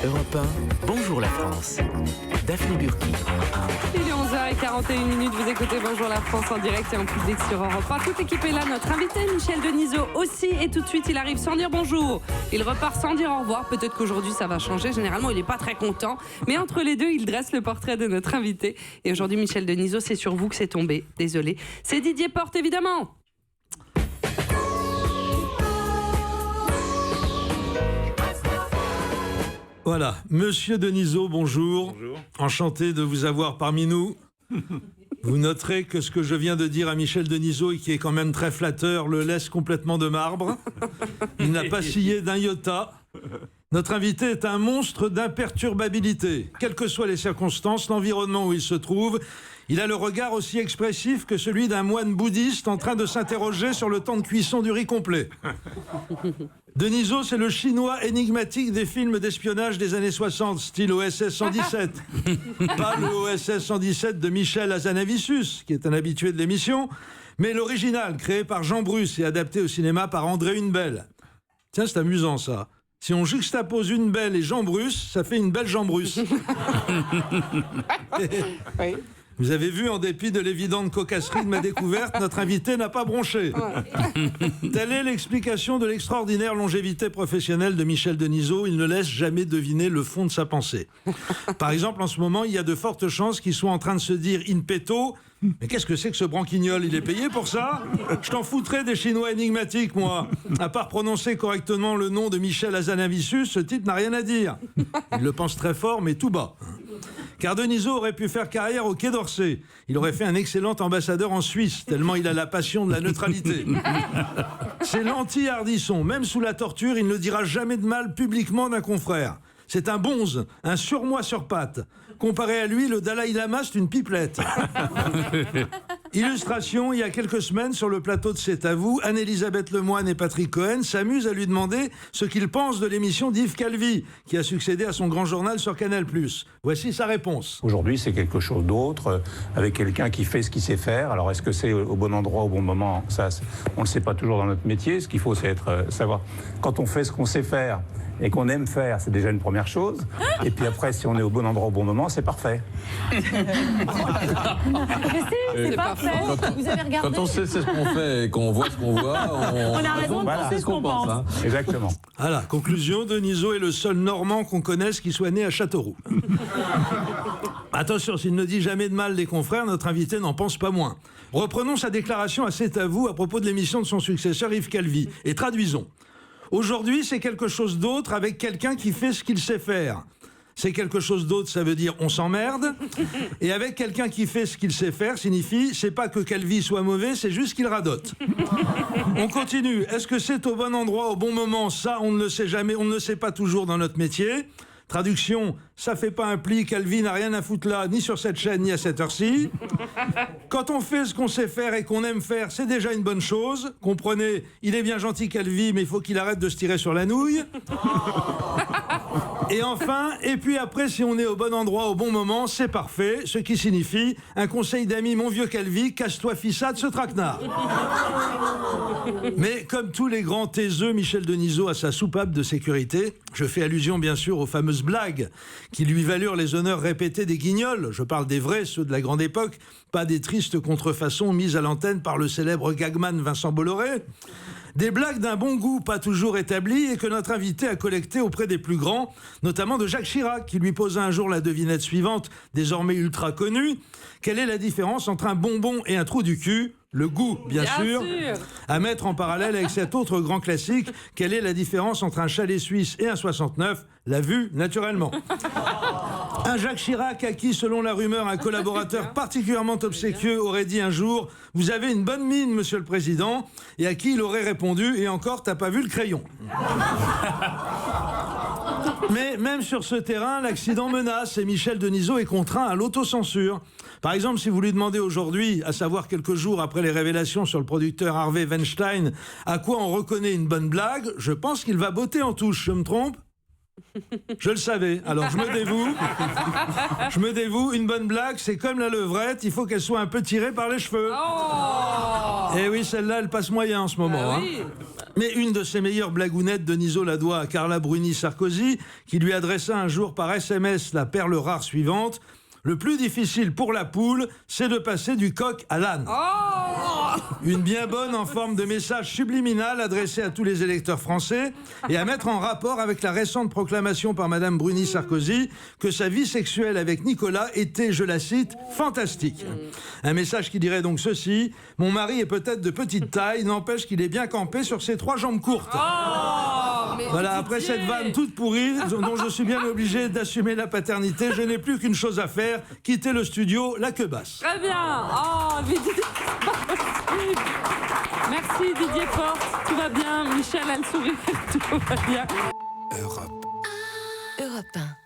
Europe 1, bonjour la France. Daphné Burki. Il est 11h41, vous écoutez Bonjour la France en direct et en public sur Europe 1. Toute l'équipe est là, notre invité Michel Denisot aussi. Et tout de suite, il arrive sans dire bonjour. Il repart sans dire au revoir. Peut-être qu'aujourd'hui, ça va changer. Généralement, il n'est pas très content. Mais entre les deux, il dresse le portrait de notre invité. Et aujourd'hui, Michel Denisot, c'est sur vous que c'est tombé. Désolé. C'est Didier Porte, évidemment. Voilà, Monsieur Denisot, bonjour. Bonjour. Enchanté de vous avoir parmi nous. Vous noterez que ce que je viens de dire à Michel Denisot, et qui est quand même très flatteur, le laisse complètement de marbre. Il n'a pas scié d'un iota. Notre invité est un monstre d'imperturbabilité. Quelles que soient les circonstances, l'environnement où il se trouve, il a le regard aussi expressif que celui d'un moine bouddhiste en train de s'interroger sur le temps de cuisson du riz complet. Denisot, c'est le chinois énigmatique des films d'espionnage des années 60, style OSS 117. Pas le OSS 117 de Michel Hazanavicius, qui est un habitué de l'émission, mais l'original, créé par Jean Bruce et adapté au cinéma par André Hunebelle. Tiens, c'est amusant ça. Si on juxtapose Hunebelle et Jean Bruce, ça fait une belle Jean Bruce. Oui. Vous avez vu, en dépit de l'évidente cocasserie de ma découverte, notre invité n'a pas bronché. Telle est l'explication de l'extraordinaire longévité professionnelle de Michel Denisot. Il ne laisse jamais deviner le fond de sa pensée. Par exemple, en ce moment, il y a de fortes chances qu'il soit en train de se dire in petto: mais qu'est-ce que c'est que ce branquignol? Il est payé pour ça? Je t'en foutrais des Chinois énigmatiques, moi. À part prononcer correctement le nom de Michel Hazanavicius, ce type n'a rien à dire. Il le pense très fort, mais tout bas. Car Denisot aurait pu faire carrière au Quai d'Orsay. Il aurait fait un excellent ambassadeur en Suisse, tellement il a la passion de la neutralité. C'est l'anti-hardisson. Même sous la torture, il ne dira jamais de mal publiquement d'un confrère. C'est un bonze, un surmoi sur pattes. Comparé à lui, le Dalai Lama, c'est une pipelette. Illustration, il y a quelques semaines, sur le plateau de C'est à vous, Anne-Elisabeth Lemoine et Patrick Cohen s'amusent à lui demander ce qu'il pense de l'émission d'Yves Calvi, qui a succédé à son grand journal sur Canal+. Voici sa réponse. Aujourd'hui, c'est quelque chose d'autre, avec quelqu'un qui fait ce qu'il sait faire. Alors, est-ce que c'est au bon endroit, au bon moment? Ça, on ne le sait pas toujours dans notre métier. Ce qu'il faut, c'est savoir, quand on fait ce qu'on sait faire et qu'on aime faire, c'est déjà une première chose. Et puis après, si on est au bon endroit, au bon moment, c'est parfait. C'est parfait. Vous avez regardé. Quand on sait ce qu'on fait et qu'on voit ce qu'on voit, On a raison de Voilà. penser ce qu'on pense. hein. Exactement. Voilà, conclusion, Denisot est le seul Normand qu'on connaisse qui soit né à Châteauroux. Attention, s'il ne dit jamais de mal des confrères, notre invité n'en pense pas moins. Reprenons sa déclaration à C'est à vous à propos de l'émission de son successeur Yves Calvi, et traduisons. Aujourd'hui, c'est quelque chose d'autre avec quelqu'un qui fait ce qu'il sait faire. C'est quelque chose d'autre, ça veut dire on s'emmerde. Et avec quelqu'un qui fait ce qu'il sait faire, signifie c'est pas que Calvi soit mauvais, c'est juste qu'il radote. On continue. Est-ce que c'est au bon endroit, au bon moment? Ça, on ne le sait jamais, on ne le sait pas toujours dans notre métier. Traduction, ça fait pas un pli, Calvi n'a rien à foutre là, ni sur cette chaîne, ni à cette heure-ci. Quand on fait ce qu'on sait faire et qu'on aime faire, c'est déjà une bonne chose. Comprenez, il est bien gentil Calvi, mais il faut qu'il arrête de se tirer sur la nouille. Et enfin, et puis après, si on est au bon endroit, au bon moment, c'est parfait. Ce qui signifie, un conseil d'amis, mon vieux Calvi, casse-toi fissa de ce traquenard. Mais comme tous les grands taiseux, Michel Denisot a sa soupape de sécurité. Je fais allusion bien sûr aux fameuses blagues qui lui valurent les honneurs répétés des Guignols. Je parle des vrais, ceux de la grande époque, pas des tristes contrefaçons mises à l'antenne par le célèbre gagman Vincent Bolloré. Des blagues d'un bon goût pas toujours établi et que notre invité a collecté auprès des plus grands, notamment de Jacques Chirac, qui lui posa un jour la devinette suivante, désormais ultra connue. Quelle est la différence entre un bonbon et un trou du cul? Le goût, bien sûr. À mettre en parallèle avec cet autre grand classique, quelle est la différence entre un chalet suisse et un 69? La vue, naturellement. Un Jacques Chirac à qui, selon la rumeur, un collaborateur particulièrement obséquieux aurait dit un jour « Vous avez une bonne mine, monsieur le président », et à qui il aurait répondu « Et encore, t'as pas vu le crayon ?» Mais même sur ce terrain, l'accident menace et Michel Denisot est contraint à l'autocensure. Par exemple, si vous lui demandez aujourd'hui, à savoir quelques jours après les révélations sur le producteur Harvey Weinstein, à quoi on reconnaît une bonne blague, je pense qu'il va botter en touche. Je me trompe ? Je le savais, alors je me dévoue. Je me dévoue, une bonne blague, c'est comme la levrette, il faut qu'elle soit un peu tirée par les cheveux. Oh. Et oui, celle-là, elle passe moyen en ce moment. Oui. Hein. Mais une de ses meilleures blagounettes, Denisot la doit à Carla Bruni Sarkozy, qui lui adressa un jour par SMS la perle rare suivante. Le plus difficile pour la poule, c'est de passer du coq à l'âne. Une bien bonne en forme de message subliminal adressé à tous les électeurs français et à mettre en rapport avec la récente proclamation par Madame Bruni Sarkozy que sa vie sexuelle avec Nicolas était, je la cite, fantastique. Un message qui dirait donc ceci: mon mari est peut-être de petite taille, n'empêche qu'il est bien campé sur ses 3 jambes courtes. Voilà, après cette vanne toute pourrie, dont je suis bien obligé d'assumer la paternité, je n'ai plus qu'une chose à faire, quitter le studio, la queue basse. Très bien. Merci Didier Porte, tout va bien. Michel a le sourire, tout va bien. Europe 1.